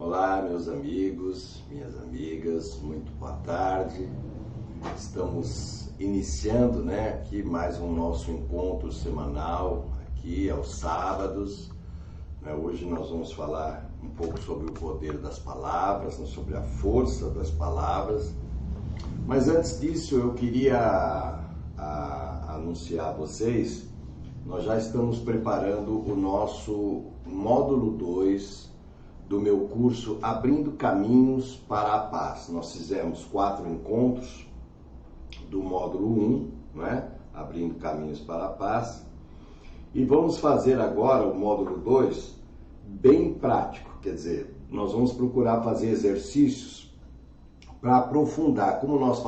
Olá, meus amigos, minhas amigas, muito boa tarde. Estamos iniciando, aqui mais um nosso encontro semanal, aqui aos sábados. Hoje nós vamos falar um pouco sobre o poder das palavras, sobre a força das palavras. Mas antes disso, eu queria anunciar a vocês, nós já estamos preparando o nosso módulo 2 do meu curso Abrindo Caminhos para a Paz. Nós fizemos 4 encontros do módulo 1, Abrindo Caminhos para a Paz, e vamos fazer agora o módulo 2 bem prático, quer dizer, nós vamos procurar fazer exercícios para aprofundar, como nós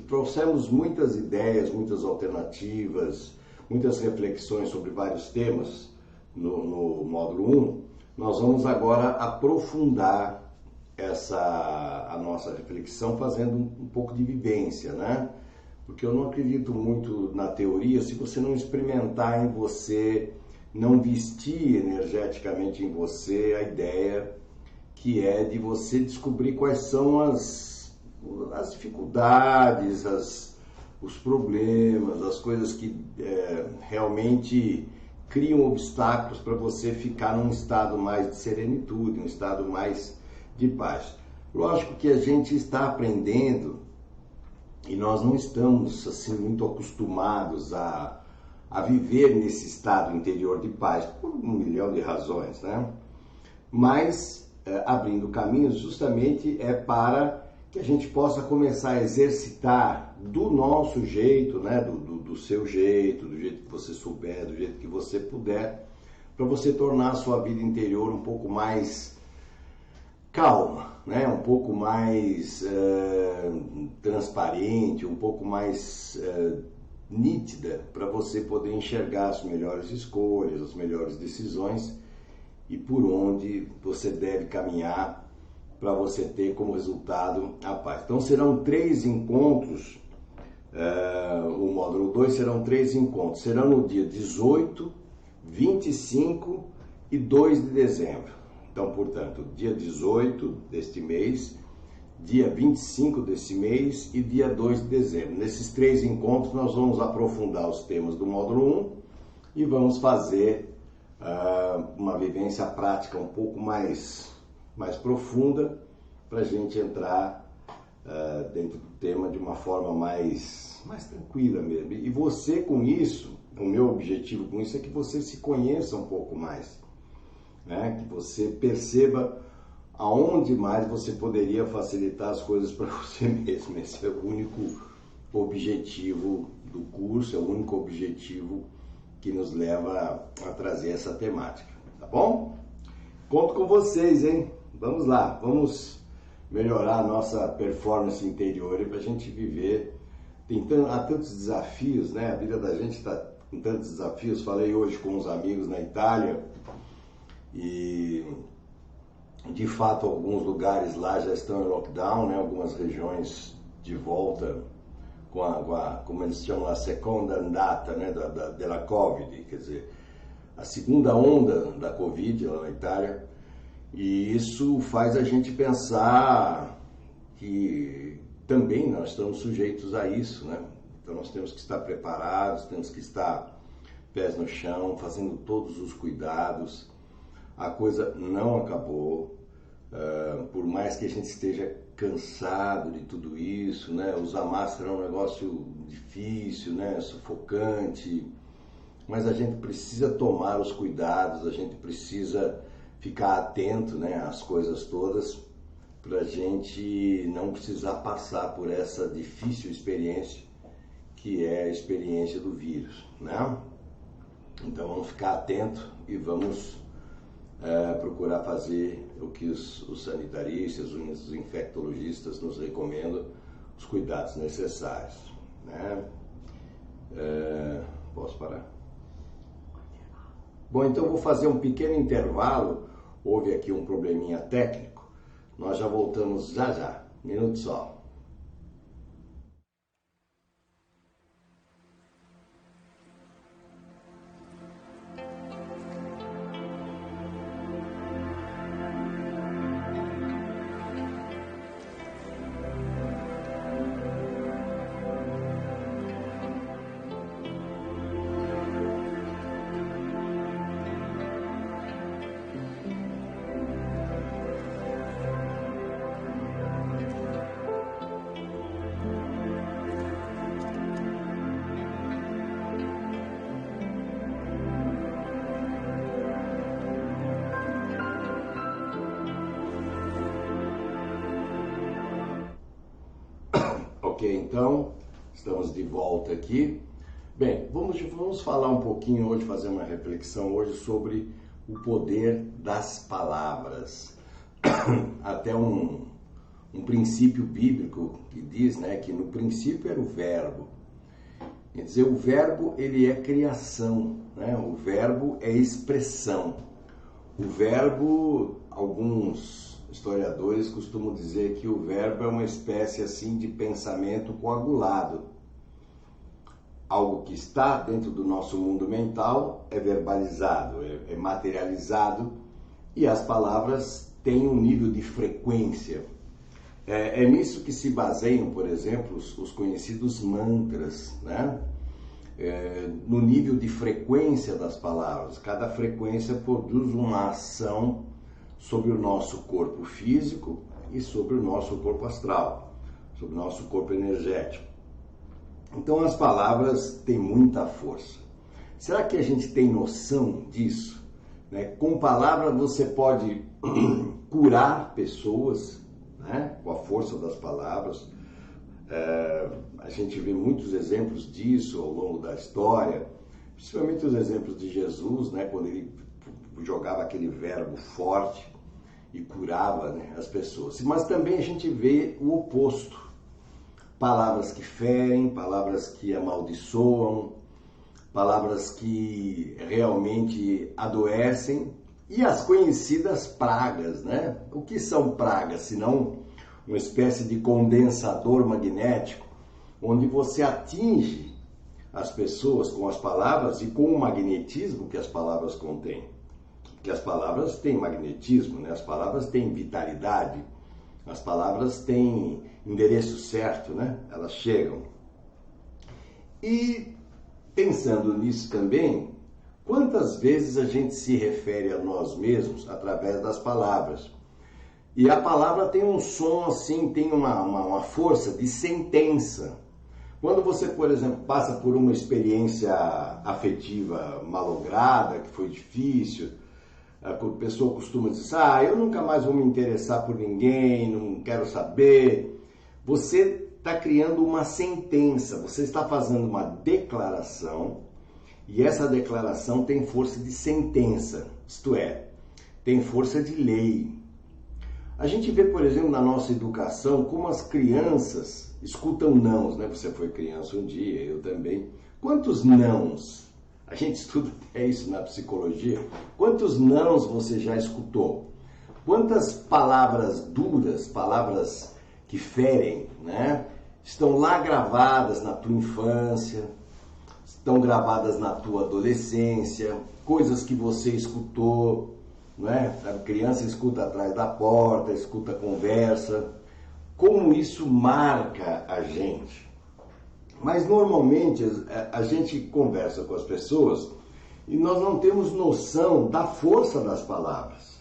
trouxemos muitas ideias, muitas alternativas, muitas reflexões sobre vários temas no módulo 1, nós vamos agora aprofundar a nossa reflexão fazendo um pouco de vivência, Porque eu não acredito muito na teoria se você não experimentar em você, não vestir energeticamente em você a ideia que é de você descobrir quais são as dificuldades, os problemas, as coisas que realmente criam obstáculos para você ficar num estado mais de serenitude, um estado mais de paz. Lógico que a gente está aprendendo e nós não estamos assim muito acostumados a viver nesse estado interior de paz, por 1 milhão de razões, Mas abrindo caminhos justamente é para que a gente possa começar a exercitar do nosso jeito, do seu jeito, do jeito que você souber, do jeito que você puder, para você tornar a sua vida interior um pouco mais calma, um pouco mais transparente, um pouco mais nítida, para você poder enxergar as melhores escolhas, as melhores decisões e por onde você deve caminhar para você ter como resultado a paz. Então serão 3 encontros, o módulo 2 serão 3 encontros, serão no dia 18, 25 e 2 de dezembro. Então, portanto, dia 18 deste mês, dia 25 desse mês e dia 2 de dezembro. Nesses 3 encontros nós vamos aprofundar os temas do módulo 1 e vamos fazer uma vivência prática um pouco mais profunda para a gente entrar dentro do tema de uma forma mais tranquila mesmo. E você com isso, o meu objetivo com isso é que você se conheça um pouco mais, que você perceba aonde mais você poderia facilitar as coisas para você mesmo. Esse é o único objetivo do curso, é o único objetivo que nos leva a trazer essa temática, tá bom? Conto com vocês, hein? Vamos lá, vamos melhorar a nossa performance interior para a gente viver. Há tantos desafios, A vida da gente está com tantos desafios. Falei hoje com uns amigos na Itália e, de fato, alguns lugares lá já estão em lockdown, Algumas regiões de volta com como eles chamam, a seconda ondata, da Covid, quer dizer, a segunda onda da Covid lá na Itália. E isso faz a gente pensar que também nós estamos sujeitos a isso, Então nós temos que estar preparados, temos que estar pés no chão, fazendo todos os cuidados. A coisa não acabou, por mais que a gente esteja cansado de tudo isso, Usar máscara é um negócio difícil, Sufocante, mas a gente precisa tomar os cuidados, a gente precisa ficar atento, às coisas todas, para a gente não precisar passar por essa difícil experiência que é a experiência do vírus, Então vamos ficar atento e vamos procurar fazer o que os sanitaristas, os infectologistas nos recomendam, os cuidados necessários, Posso parar? Bom, então vou fazer um pequeno intervalo. Houve aqui um probleminha técnico. Nós já voltamos já. Minuto só. Ok, então, estamos de volta aqui. Bem, vamos falar um pouquinho hoje, fazer uma reflexão hoje sobre o poder das palavras. Até um princípio bíblico que diz, né, que no princípio era o verbo. Quer dizer, o verbo, ele é criação, né? O verbo é expressão. O verbo, alguns historiadores costumam dizer que o verbo é uma espécie assim de pensamento coagulado. Algo que está dentro do nosso mundo mental é verbalizado, é materializado, e as palavras têm um nível de frequência. É nisso que se baseiam, por exemplo, os conhecidos mantras, né? No nível de frequência das palavras. Cada frequência produz uma ação sobre o nosso corpo físico e sobre o nosso corpo astral, sobre o nosso corpo energético. Então as palavras têm muita força. Será que a gente tem noção disso? Né? Com palavras você pode curar pessoas, né? Com a força das palavras. A gente vê muitos exemplos disso ao longo da história, principalmente os exemplos de Jesus, né? Quando ele jogava aquele verbo forte e curava, né, as pessoas. Mas também a gente vê o oposto. Palavras que ferem, palavras que amaldiçoam, palavras que realmente adoecem, e as conhecidas pragas, né? O que são pragas, senão uma espécie de condensador magnético, onde você atinge as pessoas com as palavras e com o magnetismo que as palavras contêm. Porque as palavras têm magnetismo, né? As palavras têm vitalidade, as palavras têm endereço certo, né? Elas chegam. E pensando nisso também, quantas vezes a gente se refere a nós mesmos através das palavras? E a palavra tem um som assim, tem uma força de sentença. Quando você, por exemplo, passa por uma experiência afetiva malograda, que foi difícil, a pessoa costuma dizer, eu nunca mais vou me interessar por ninguém, não quero saber. Você está criando uma sentença, você está fazendo uma declaração, e essa declaração tem força de sentença, isto é, tem força de lei. A gente vê, por exemplo, na nossa educação, como as crianças escutam nãos, né? Você foi criança um dia, eu também. Quantos nãos? A gente estuda isso na psicologia. Quantos nãos você já escutou? Quantas palavras duras, palavras que ferem, né? Estão lá gravadas na tua infância, estão gravadas na tua adolescência, coisas que você escutou, não é? A criança escuta atrás da porta, escuta a conversa. Como isso marca a gente? Mas normalmente a gente conversa com as pessoas e nós não temos noção da força das palavras.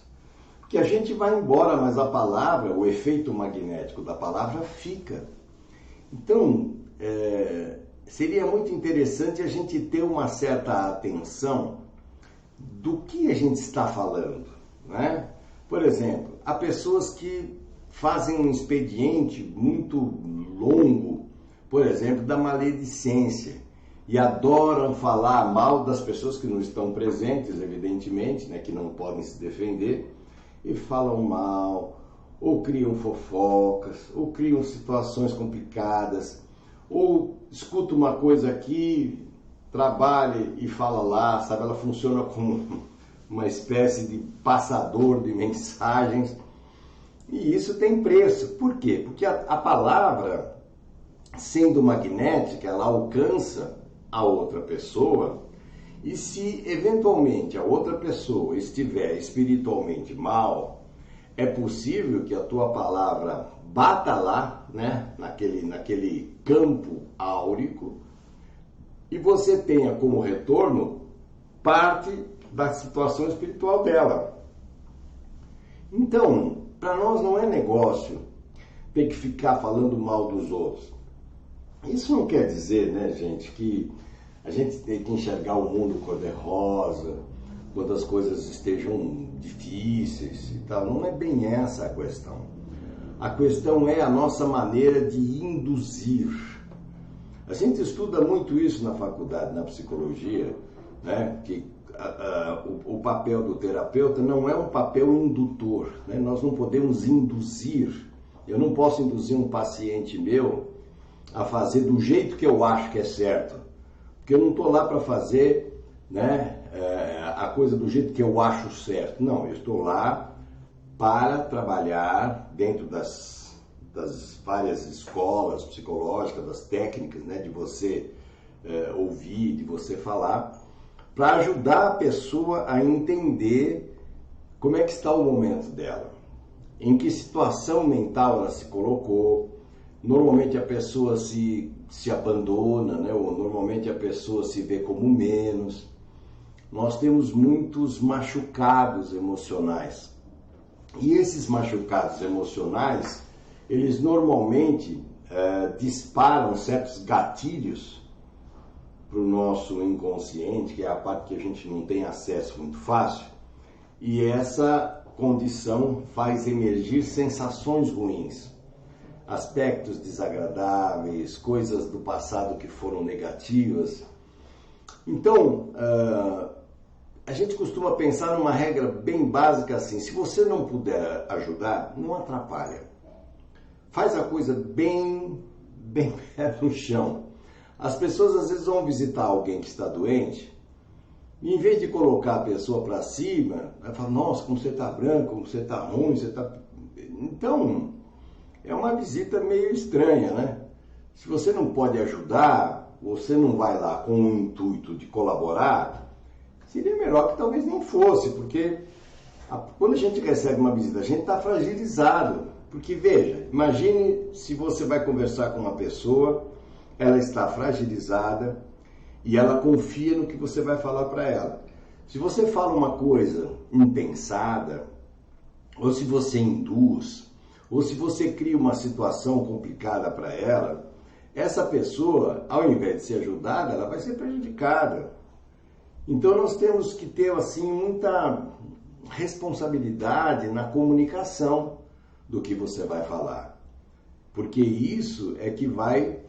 Porque a gente vai embora, mas a palavra, o efeito magnético da palavra fica. Então, seria muito interessante a gente ter uma certa atenção do que a gente está falando, né? Por exemplo, há pessoas que fazem um expediente muito longo, por exemplo, da maledicência, e adoram falar mal das pessoas que não estão presentes, evidentemente, né, que não podem se defender, e falam mal, ou criam fofocas, ou criam situações complicadas, ou escuta uma coisa aqui, trabalha e fala lá, sabe? Ela funciona como uma espécie de passador de mensagens, e isso tem preço. Por quê? Porque a palavra, sendo magnética, ela alcança a outra pessoa, e se eventualmente a outra pessoa estiver espiritualmente mal, é possível que a tua palavra bata lá, né, naquele campo áurico, e você tenha como retorno parte da situação espiritual dela. Então, para nós não é negócio ter que ficar falando mal dos outros. Isso não quer dizer, né, gente, que a gente tem que enxergar o mundo cor-de-rosa, quando as coisas estejam difíceis e tal. Não é bem essa a questão. A questão é a nossa maneira de induzir. A gente estuda muito isso na faculdade, na psicologia, né? Que o papel do terapeuta não é um papel indutor, né? Nós não podemos induzir. Eu não posso induzir um paciente meu a fazer do jeito que eu acho que é certo, porque eu não estou lá para fazer, né, a coisa do jeito que eu acho certo. Não, eu estou lá para trabalhar dentro das várias escolas psicológicas, das técnicas, né, de você ouvir, de você falar, para ajudar a pessoa a entender como é que está o momento dela, em que situação mental ela se colocou. Normalmente a pessoa se abandona, né? Ou normalmente a pessoa se vê como menos. Nós temos muitos machucados emocionais. E esses machucados emocionais, eles normalmente disparam certos gatilhos para o nosso inconsciente, que é a parte que a gente não tem acesso muito fácil. E essa condição faz emergir sensações ruins, aspectos desagradáveis, coisas do passado que foram negativas. Então, a gente costuma pensar numa regra bem básica assim: se você não puder ajudar, não atrapalha. Faz a coisa bem pé no chão. As pessoas às vezes vão visitar alguém que está doente, e em vez de colocar a pessoa para cima, ela fala: nossa, como você está branco, como você está ruim, você está... Então, é uma visita meio estranha, né? Se você não pode ajudar, você não vai lá com o intuito de colaborar, seria melhor que talvez nem fosse, porque quando a gente recebe uma visita, a gente está fragilizado. Porque veja, imagine se você vai conversar com uma pessoa, ela está fragilizada e ela confia no que você vai falar para ela. Se você fala uma coisa impensada, ou se você induz, ou se você cria uma situação complicada para ela, essa pessoa, ao invés de ser ajudada, ela vai ser prejudicada. Então nós temos que ter assim muita responsabilidade na comunicação do que você vai falar, porque isso é que vai,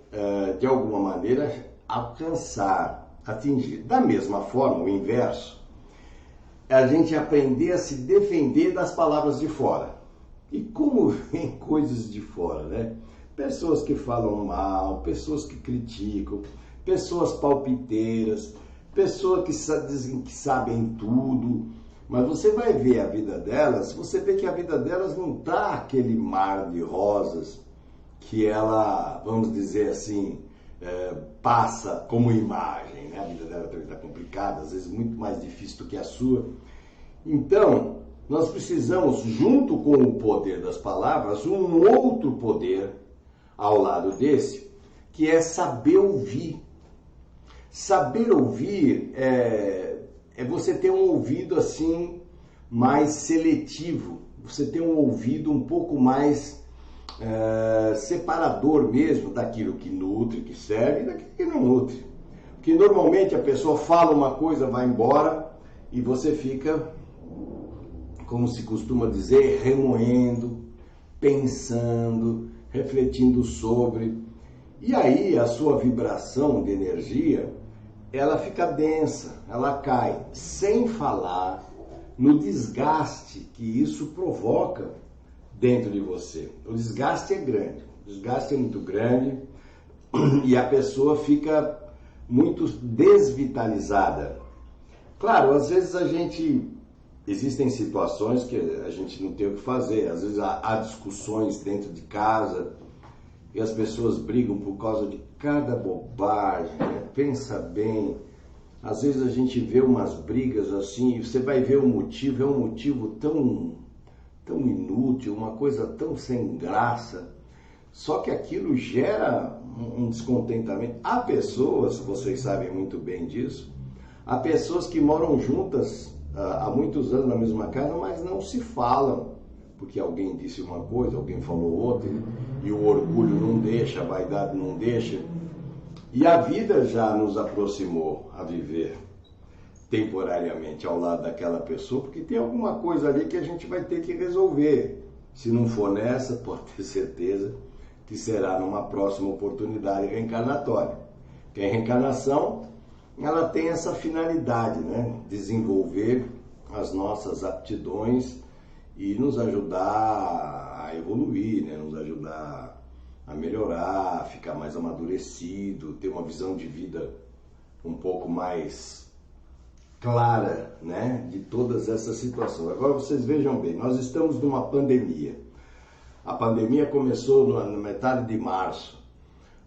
de alguma maneira, alcançar, atingir. Da mesma forma, o inverso, a gente aprender a se defender das palavras de fora. E como vem coisas de fora, né? Pessoas que falam mal, pessoas que criticam, pessoas palpiteiras, pessoas que dizem que sabem tudo, mas você vai ver a vida delas, você vê que a vida delas não está aquele mar de rosas que ela, vamos dizer assim, passa como imagem, né? A vida dela também está complicada, às vezes muito mais difícil do que a sua. Então, nós precisamos, junto com o poder das palavras, um outro poder ao lado desse, que é saber ouvir. Saber ouvir é você ter um ouvido assim mais seletivo, você ter um ouvido um pouco mais separador mesmo daquilo que nutre, que serve, e daquilo que não nutre. Porque normalmente a pessoa fala uma coisa, vai embora e você fica, como se costuma dizer, remoendo, pensando, refletindo sobre. E aí a sua vibração de energia, ela fica densa, ela cai, sem falar no desgaste que isso provoca dentro de você. O desgaste é grande, o desgaste é muito grande e a pessoa fica muito desvitalizada. Claro, às vezes existem situações que a gente não tem o que fazer, às vezes há discussões dentro de casa e as pessoas brigam por causa de cada bobagem, né? Pensa bem, às vezes a gente vê umas brigas assim, e você vai ver o motivo, é um motivo tão inútil, uma coisa tão sem graça, só que aquilo gera um descontentamento. Há pessoas, vocês sabem muito bem disso, há pessoas que moram juntas há muitos anos na mesma casa, mas não se falam, porque alguém disse uma coisa, alguém falou outra, e o orgulho não deixa, a vaidade não deixa. E a vida já nos aproximou a viver temporariamente ao lado daquela pessoa, porque tem alguma coisa ali que a gente vai ter que resolver. Se não for nessa, pode ter certeza que será numa próxima oportunidade reencarnatória. Porque a reencarnação, ela tem essa finalidade, né? Desenvolver as nossas aptidões e nos ajudar a evoluir, né? Nos ajudar a melhorar, ficar mais amadurecido, ter uma visão de vida um pouco mais clara, né? De todas essas situações. Agora vocês vejam bem, nós estamos numa pandemia. A pandemia começou na metade de março.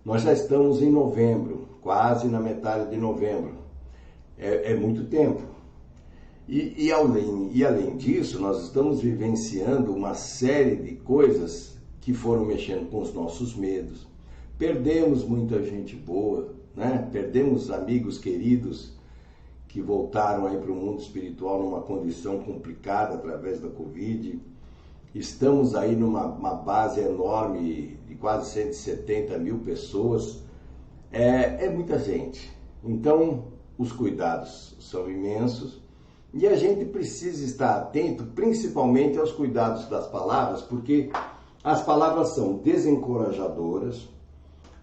Nós já estamos em novembro, quase na metade de novembro. É muito tempo. E além disso, nós estamos vivenciando uma série de coisas que foram mexendo com os nossos medos. Perdemos muita gente boa, né? Perdemos amigos queridos que voltaram aí para o mundo espiritual numa condição complicada através da Covid. Estamos aí numa base enorme de quase 170 mil pessoas. É muita gente. Então, os cuidados são imensos e a gente precisa estar atento principalmente aos cuidados das palavras, porque as palavras são desencorajadoras,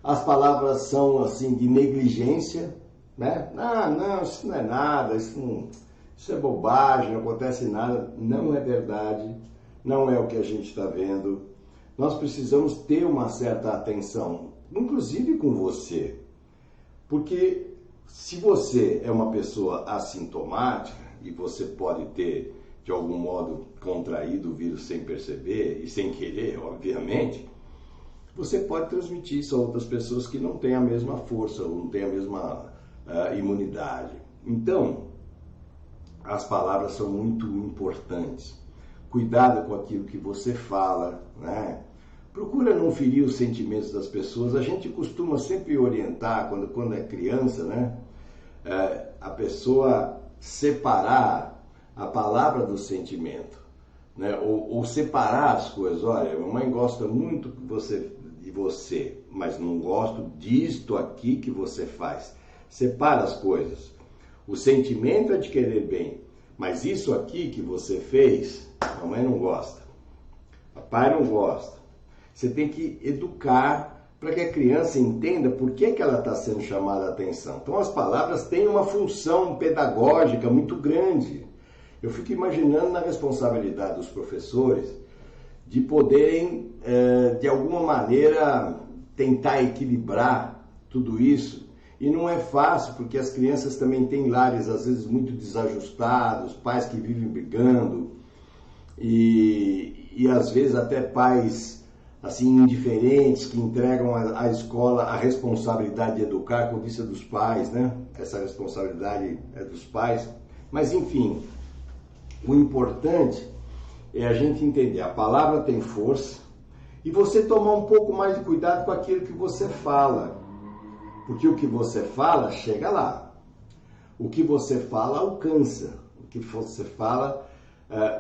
as palavras são assim de negligência, né? Não, isso não é nada, isso é bobagem, não acontece nada. Não é verdade, não é o que a gente está vendo. Nós precisamos ter uma certa atenção, inclusive com você, porque se você é uma pessoa assintomática e você pode ter, de algum modo, contraído o vírus sem perceber e sem querer, obviamente, você pode transmitir isso a outras pessoas que não têm a mesma força ou não têm a mesma imunidade. Então, as palavras são muito importantes. Cuidado com aquilo que você fala, né? Procura não ferir os sentimentos das pessoas. A gente costuma sempre orientar, quando é criança, né? A pessoa separar a palavra do sentimento, né? Ou separar as coisas. Olha, a mamãe gosta muito de você, mas não gosto disto aqui que você faz. Separa as coisas. O sentimento é de querer bem, mas isso aqui que você fez, a mamãe não gosta, papai não gosta. Você tem que educar para que a criança entenda por que ela está sendo chamada a atenção. Então as palavras têm uma função pedagógica muito grande. Eu fico imaginando na responsabilidade dos professores de poderem, de alguma maneira, tentar equilibrar tudo isso. E não é fácil, porque as crianças também têm lares, às vezes, muito desajustados, pais que vivem brigando, e às vezes até pais assim, indiferentes, que entregam à escola a responsabilidade de educar, como disse, dos pais, né? Essa responsabilidade é dos pais. Mas, enfim, o importante é a gente entender, a palavra tem força, e você tomar um pouco mais de cuidado com aquilo que você fala. Porque o que você fala, chega lá. O que você fala, alcança. O que você fala,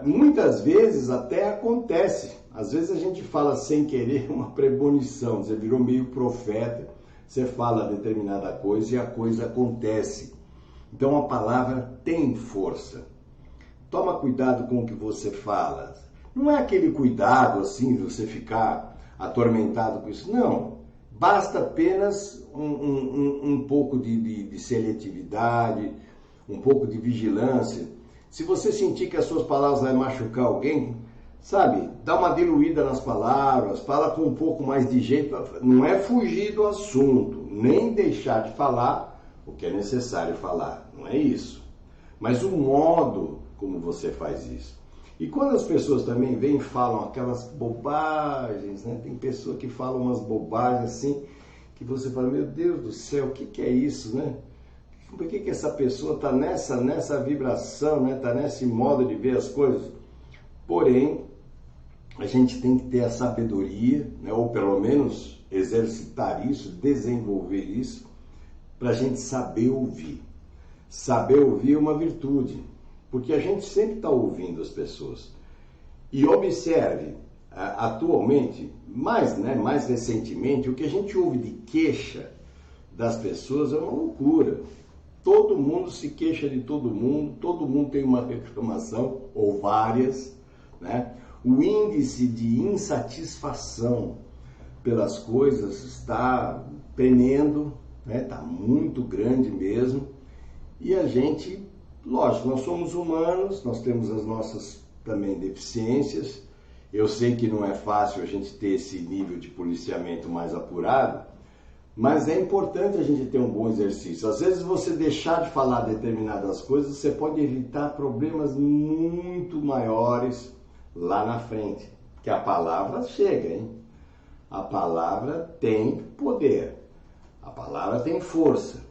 muitas vezes até acontece. Às vezes a gente fala sem querer uma premonição. Você virou meio profeta, você fala determinada coisa e a coisa acontece. Então a palavra tem força. Toma cuidado com o que você fala. Não é aquele cuidado assim de você ficar atormentado com isso. Não. Basta apenas um pouco de seletividade, um pouco de vigilância. Se você sentir que as suas palavras vão machucar alguém, sabe, dá uma diluída nas palavras, fala com um pouco mais de jeito. Não é fugir do assunto, nem deixar de falar o que é necessário falar. Não é isso. Mas o modo como você faz isso. E quando as pessoas também vêm e falam aquelas bobagens, né? Tem pessoa que fala umas bobagens assim, que você fala, meu Deus do céu, o que é isso, né? Por que essa pessoa está nessa vibração, né? Está nesse modo de ver as coisas? Porém, a gente tem que ter a sabedoria, né? Ou pelo menos exercitar isso, desenvolver isso, para a gente saber ouvir. Saber ouvir é uma virtude. Porque a gente sempre está ouvindo as pessoas. E observe, atualmente, mais recentemente, o que a gente ouve de queixa das pessoas é uma loucura. Todo mundo se queixa de todo mundo tem uma reclamação, ou várias, né? o índice de insatisfação pelas coisas está tremendo, né? Está muito grande mesmo. E a gente, lógico, nós somos humanos, nós temos as nossas também deficiências. Eu sei que não é fácil a gente ter esse nível de policiamento mais apurado, mas é importante a gente ter um bom exercício. Às vezes você deixar de falar determinadas coisas, você pode evitar problemas muito maiores lá na frente. Porque a palavra chega, hein? A palavra tem poder, a palavra tem força.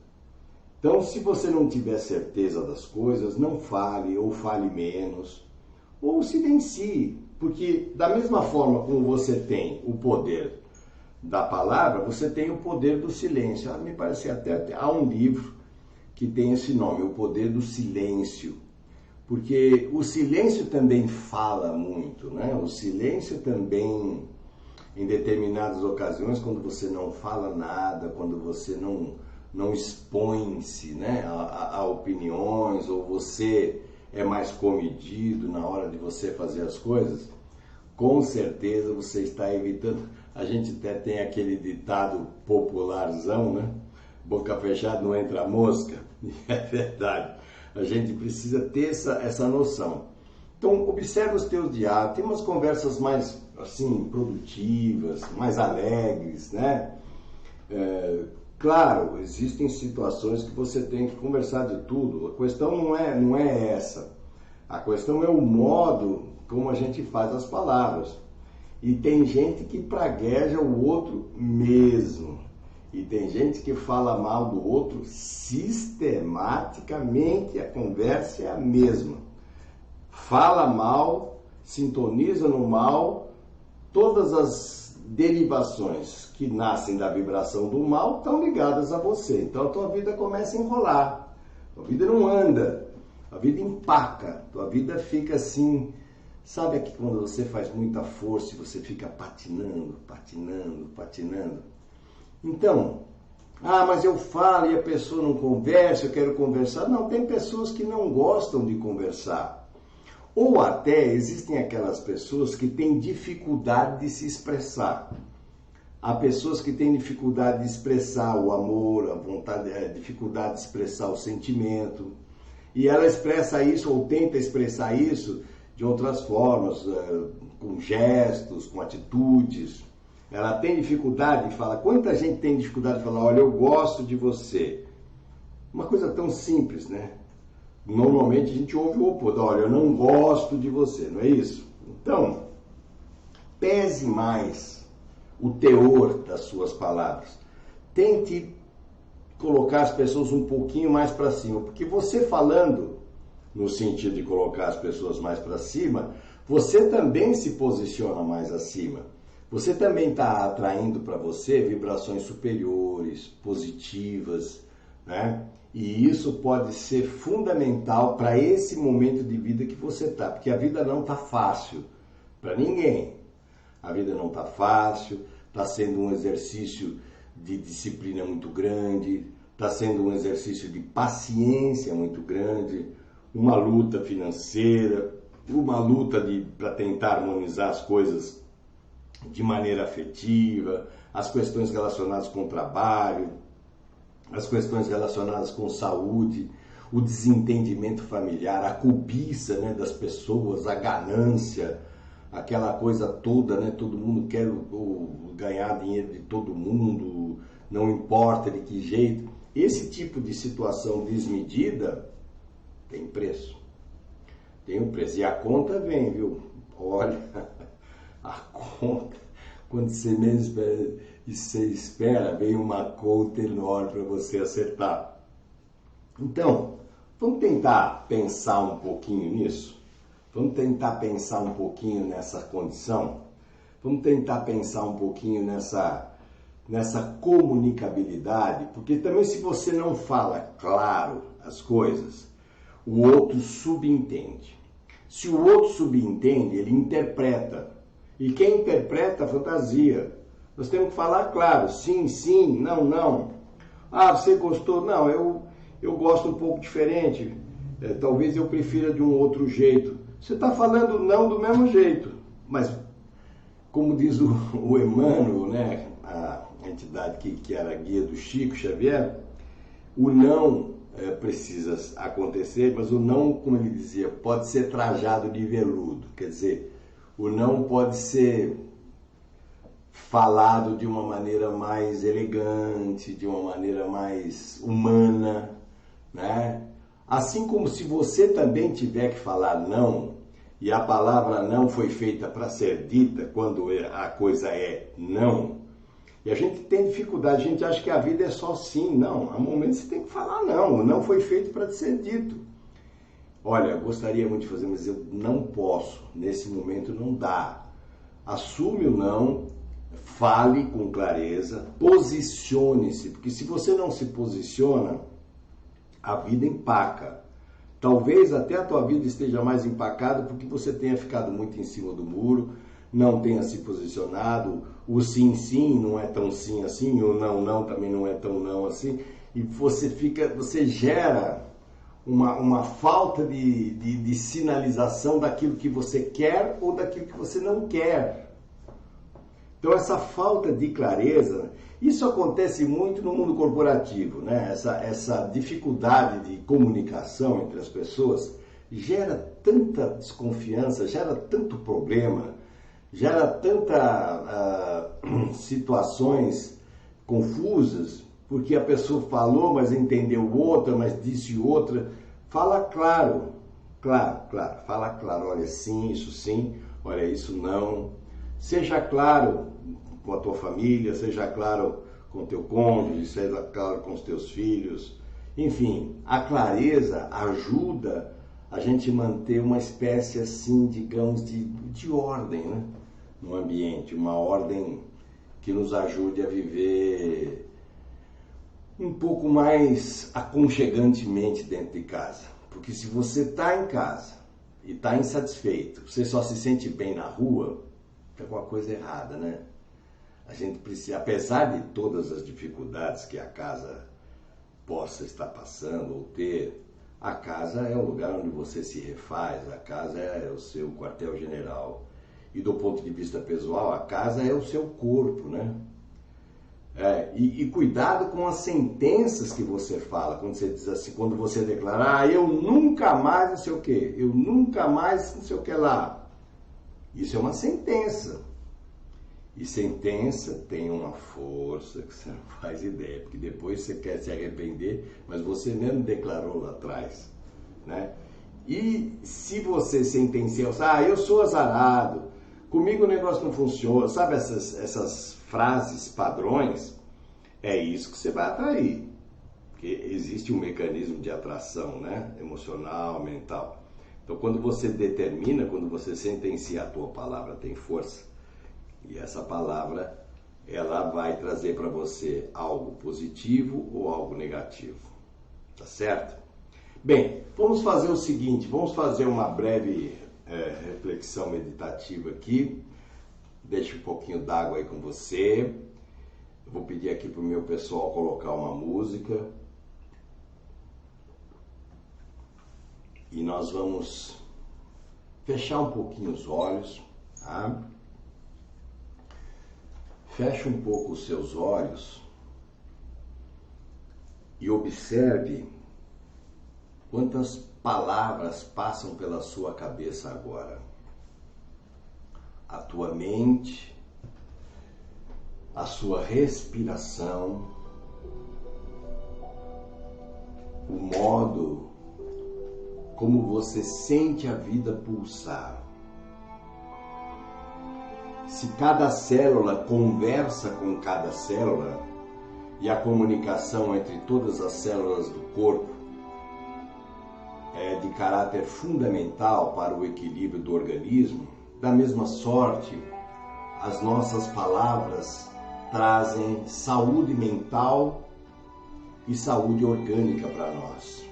Então, se você não tiver certeza das coisas, não fale ou fale menos, ou silencie. Porque da mesma forma como você tem o poder da palavra, você tem o poder do silêncio. Me parece até há um livro que tem esse nome, O Poder do Silêncio. Porque o silêncio também fala muito, né? O silêncio também, em determinadas ocasiões, quando você não fala nada, quando você não expõe-se, né, a opiniões, ou você é mais comedido na hora de você fazer as coisas, com certeza você está evitando. A gente até tem aquele ditado popularzão, né? Boca fechada não entra mosca. É verdade. A gente precisa ter essa noção. Então, observe os teus diálogos. Tem umas conversas mais, assim, produtivas, mais alegres, né? Claro, existem situações que você tem que conversar de tudo. A questão não é essa. A questão é o modo como a gente faz as palavras. E tem gente que pragueja o outro mesmo. E tem gente que fala mal do outro sistematicamente. A conversa é a mesma. Fala mal, sintoniza no mal. Todas as derivações que nascem da vibração do mal estão ligadas a você. Então a tua vida começa a enrolar. A tua vida não anda. A vida empaca. A tua vida fica assim. Sabe que quando você faz muita força e você fica patinando, patinando, patinando? Então, mas eu falo e a pessoa não conversa, eu quero conversar. Não, tem pessoas que não gostam de conversar. Ou até existem aquelas pessoas que têm dificuldade de se expressar. Há pessoas que têm dificuldade de expressar o amor, a vontade, dificuldade de expressar o sentimento. E ela expressa isso ou tenta expressar isso de outras formas, com gestos, com atitudes. Ela tem dificuldade de falar. Quanta gente tem dificuldade de falar, olha, eu gosto de você? Uma coisa tão simples, né? Normalmente a gente ouve o oposto, olha, eu não gosto de você, não é isso? Então, pese mais o teor das suas palavras. Tente colocar as pessoas um pouquinho mais para cima, porque você falando no sentido de colocar as pessoas mais para cima, você também se posiciona mais acima. Você também está atraindo para você vibrações superiores, positivas, né? E isso pode ser fundamental para esse momento de vida que você está, porque a vida não está fácil para ninguém. A vida não está fácil, está sendo um exercício de disciplina muito grande, está sendo um exercício de paciência muito grande, uma luta financeira, uma luta para tentar harmonizar as coisas de maneira afetiva, as questões relacionadas com o trabalho, as questões relacionadas com saúde, o desentendimento familiar, a cobiça, né, das pessoas, a ganância, aquela coisa toda, né? Todo mundo quer ganhar dinheiro de todo mundo, não importa de que jeito. Esse tipo de situação desmedida tem preço. Tem um preço. E a conta vem, viu? Olha, a conta, quando você menos espera, vem uma conta enorme para você acertar. Então, vamos tentar pensar um pouquinho nisso? Vamos tentar pensar um pouquinho nessa condição? Vamos tentar pensar um pouquinho nessa comunicabilidade? Porque também se você não fala claro as coisas, o outro subentende. Se o outro subentende, ele interpreta. E quem interpreta, fantasia. Nós temos que falar claro, sim, sim, não, não. Você gostou? Não, eu gosto um pouco diferente. Talvez eu prefira de um outro jeito. Você está falando não do mesmo jeito. Mas, como diz o Emmanuel, né, a entidade que era a guia do Chico Xavier, o não precisa acontecer, mas o não, como ele dizia, pode ser trajado de veludo. Quer dizer, o não pode ser falado de uma maneira mais elegante, de uma maneira mais humana, né? Assim como se você também tiver que falar não, e a palavra não foi feita para ser dita quando a coisa é não, e a gente tem dificuldade, a gente acha que a vida é só sim, não. Há momentos que você tem que falar não, o não foi feito para ser dito. Olha, eu gostaria muito de fazer, mas eu não posso, nesse momento não dá. Assume o não, fale com clareza, posicione-se, porque se você não se posiciona, a vida empaca. Talvez até a tua vida esteja mais empacada porque você tenha ficado muito em cima do muro, não tenha se posicionado, o sim, sim não é tão sim assim, o não, não também não é tão não assim, e você gera uma falta de sinalização daquilo que você quer ou daquilo que você não quer. Então essa falta de clareza, isso acontece muito no mundo corporativo, né? Essa dificuldade de comunicação entre as pessoas gera tanta desconfiança, gera tanto problema, gera tanta situações confusas, porque a pessoa falou, mas entendeu outra, mas disse outra. Fala claro, fala claro, olha sim, olha isso não. Seja claro com a tua família, seja claro com o teu cônjuge, seja claro com os teus filhos. Enfim, a clareza ajuda a gente manter uma espécie assim, digamos, de ordem, né? No ambiente, uma ordem que nos ajude a viver um pouco mais aconchegantemente dentro de casa. Porque se você está em casa e está insatisfeito, você só se sente bem na rua, tem alguma coisa errada, né? A gente precisa, apesar de todas as dificuldades que a casa possa estar passando ou ter, a casa é o lugar onde você se refaz, a casa é o seu quartel-general. E do ponto de vista pessoal, a casa é o seu corpo, né? E cuidado com as sentenças que você fala, quando você diz assim, quando você declara, eu nunca mais não sei o quê, eu nunca mais não sei o que lá. Isso é uma sentença. E sentença tem uma força que você não faz ideia, porque depois você quer se arrepender, mas você mesmo declarou lá atrás, né? E se você sentenciar, eu sou azarado, comigo o negócio não funciona, sabe essas frases padrões? É isso que você vai atrair, porque existe um mecanismo de atração, né? Emocional, mental. Então quando você determina, quando você sentencia, a tua palavra tem força. E essa palavra, ela vai trazer para você algo positivo ou algo negativo. Tá certo? Bem, vamos fazer o seguinte, vamos fazer uma breve reflexão meditativa aqui. Deixa um pouquinho d'água aí com você. Eu vou pedir aqui para o meu pessoal colocar uma música. E nós vamos fechar um pouquinho os olhos, tá? Feche um pouco os seus olhos e observe quantas palavras passam pela sua cabeça agora. A tua mente, a sua respiração, o modo como você sente a vida pulsar. Se cada célula conversa com cada célula e a comunicação entre todas as células do corpo é de caráter fundamental para o equilíbrio do organismo, da mesma sorte, as nossas palavras trazem saúde mental e saúde orgânica para nós.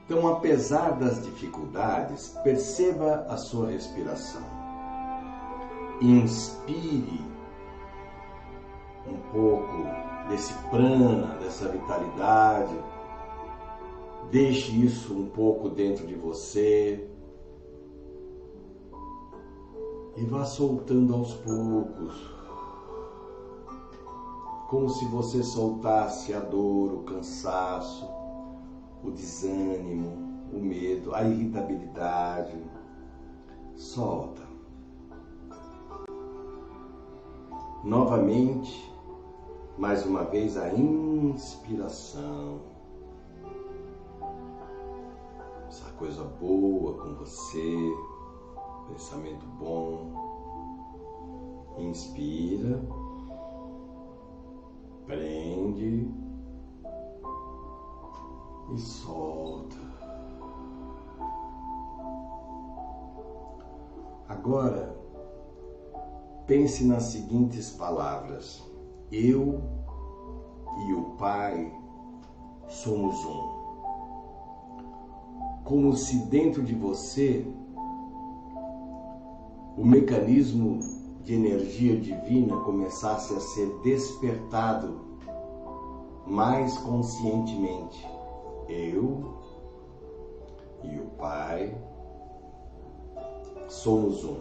Então, apesar das dificuldades, perceba a sua respiração. Inspire um pouco desse prana, dessa vitalidade. Deixe isso um pouco dentro de você. E vá soltando aos poucos, como se você soltasse a dor, o cansaço, o desânimo, o medo, a irritabilidade. Solta. Novamente, mais uma vez, a inspiração. Essa coisa boa com você, pensamento bom. Inspira. Prende e solta. Agora, pense nas seguintes palavras: eu e o Pai somos um. Como se dentro de você o mecanismo de energia divina começasse a ser despertado mais conscientemente. Eu e o Pai somos um.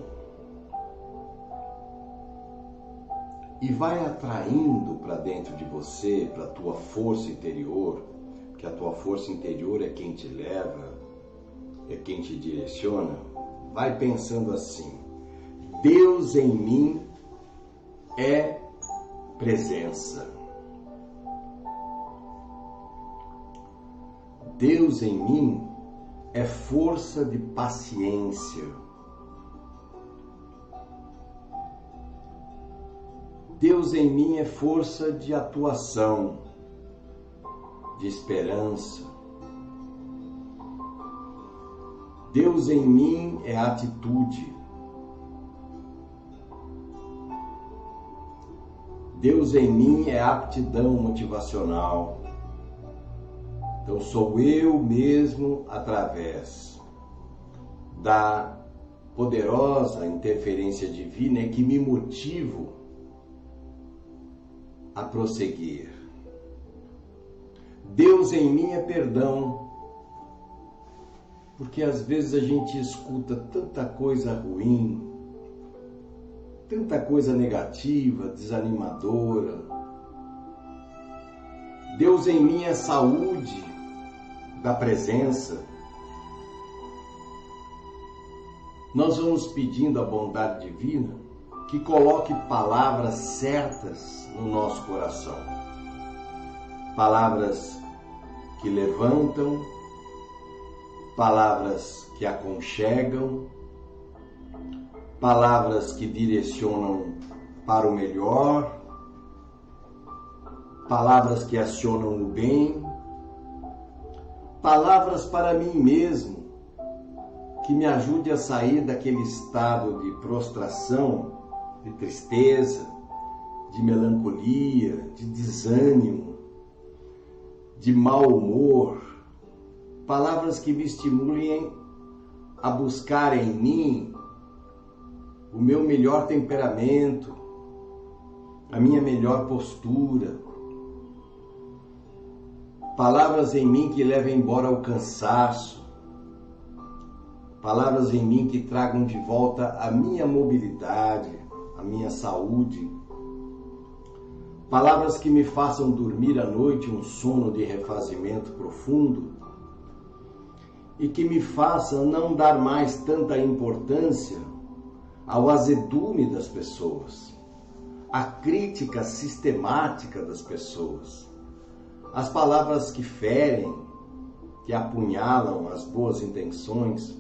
E vai atraindo para dentro de você, para a tua força interior, que a tua força interior é quem te leva, é quem te direciona. Vai pensando assim: Deus em mim é presença. Deus em mim é força de paciência. Deus em mim é força de atuação, de esperança. Deus em mim é atitude. Deus em mim é aptidão motivacional. Então sou eu mesmo através da poderosa interferência divina que me motivo a prosseguir. Deus em mim é perdão, porque às vezes a gente escuta tanta coisa ruim, tanta coisa negativa, desanimadora. Deus em mim é saúde da presença. Nós vamos pedindo à bondade divina que coloque palavras certas no nosso coração. Palavras que levantam, palavras que aconchegam, palavras que direcionam para o melhor, palavras que acionam o bem, palavras para mim mesmo, que me ajude a sair daquele estado de prostração, de tristeza, de melancolia, de desânimo, de mau humor, palavras que me estimulem a buscar em mim o meu melhor temperamento, a minha melhor postura, palavras em mim que levem embora o cansaço, palavras em mim que tragam de volta a minha mobilidade, a minha saúde, palavras que me façam dormir à noite um sono de refazimento profundo e que me façam não dar mais tanta importância ao azedume das pessoas, à crítica sistemática das pessoas, as palavras que ferem, que apunhalam as boas intenções.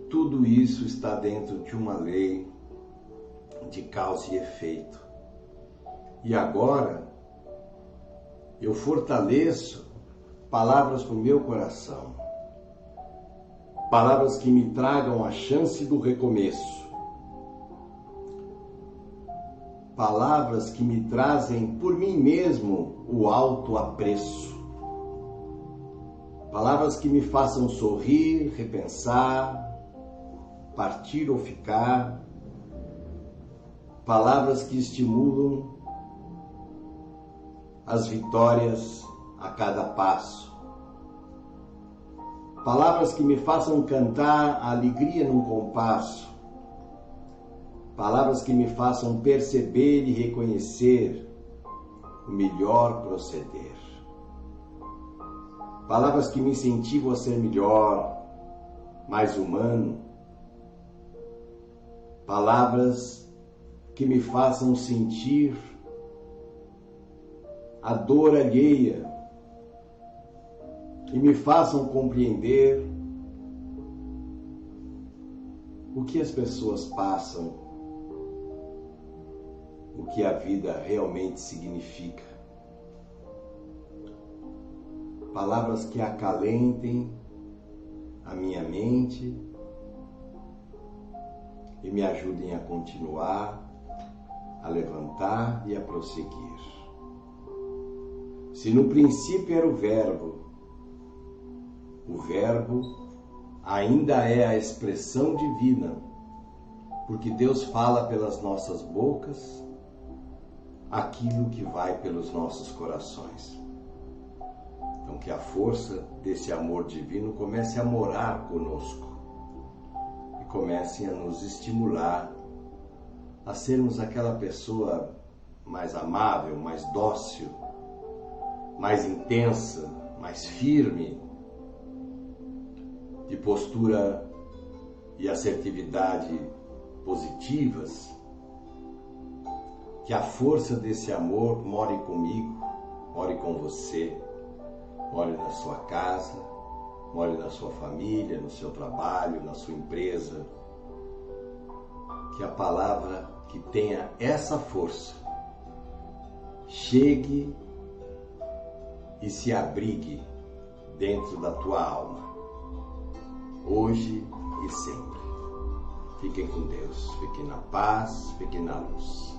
Tudo isso está dentro de uma lei de causa e efeito. E agora eu fortaleço palavras para o meu coração, palavras que me tragam a chance do recomeço, palavras que me trazem por mim mesmo o autoapreço, palavras que me façam sorrir, repensar, partir ou ficar, palavras que estimulam as vitórias a cada passo, palavras que me façam cantar a alegria num compasso, Palavras que me façam perceber e reconhecer o melhor proceder. Palavras que me incentivam a ser melhor, mais humano. Palavras que me façam sentir a dor alheia e me façam compreender o que as pessoas passam, o que a vida realmente significa. Palavras que acalentem a minha mente e me ajudem a continuar, a levantar e a prosseguir. Se no princípio era o Verbo ainda é a expressão divina, porque Deus fala pelas nossas bocas aquilo que vai pelos nossos corações. Então que a força desse amor divino comece a morar conosco e comece a nos estimular a sermos aquela pessoa mais amável, mais dócil, mais intensa, mais firme, de postura e assertividade positivas. Que a força desse amor more comigo, more com você, more na sua casa, more na sua família, no seu trabalho, na sua empresa. Que a palavra que tenha essa força chegue e se abrigue dentro da tua alma, hoje e sempre. Fiquem com Deus, fiquem na paz, fiquem na luz.